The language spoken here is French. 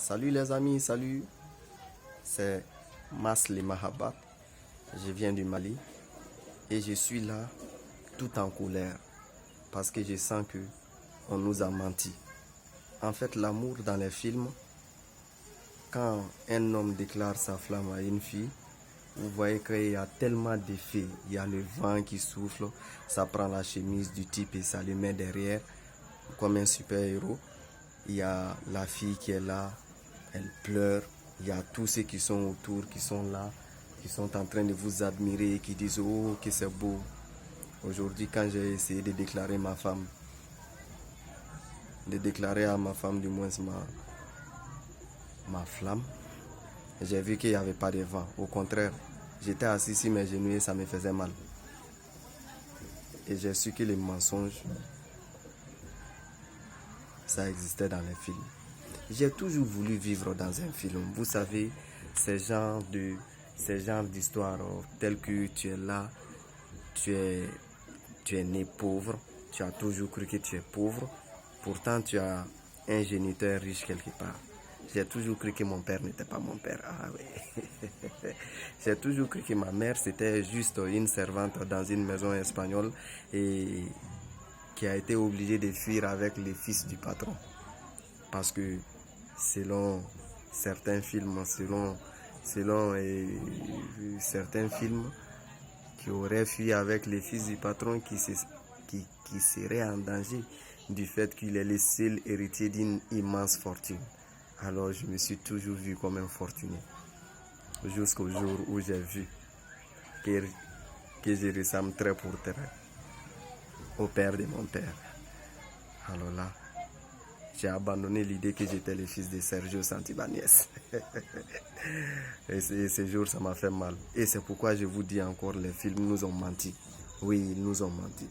Salut les amis, salut. C'est Masli Mahabat. Je viens du Mali et je suis là tout en colère parce que je sens que on nous a menti. En fait, l'amour dans les films, quand un homme déclare sa flamme à une fille, vous voyez qu'il y a tellement d'effets. Il y a le vent qui souffle, ça prend la chemise du type et ça le met derrière comme un super-héros. Il y a la fille qui est là, elle pleure. Il y a tous ceux qui sont autour, qui sont là, qui sont en train de vous admirer, qui disent oh que c'est beau. Aujourd'hui, quand j'ai essayé de déclarer ma femme, de déclarer à ma femme du moins ma flamme, j'ai vu qu'il n'y avait pas de vent. Au contraire, j'étais assis sur mes genoux et ça me faisait mal. Et j'ai su que les mensonges, ça existait dans les films. J'ai toujours voulu vivre dans un film. Vous savez, ces genres d'histoires telles que tu es là, tu es né pauvre, tu as toujours cru que tu es pauvre, pourtant tu as un géniteur riche quelque part. J'ai toujours cru que mon père n'était pas mon père. Ah oui. J'ai toujours cru que ma mère c'était juste une servante dans une maison espagnole et qui a été obligée de fuir avec les fils du patron. Parce que selon certains films, certains films qui auraient fui avec les fils du patron qui seraient en danger du fait qu'il est le seul héritier d'une immense fortune. Alors je me suis toujours vu comme un fortuné. Jusqu'au jour où j'ai vu que je ressemble très pour très au père de mon père. Alors là, j'ai abandonné l'idée que j'étais le fils de Sergio Santibáñez. Et ce jour, ça m'a fait mal. Et c'est pourquoi je vous dis encore, les films nous ont menti. Oui, ils nous ont menti.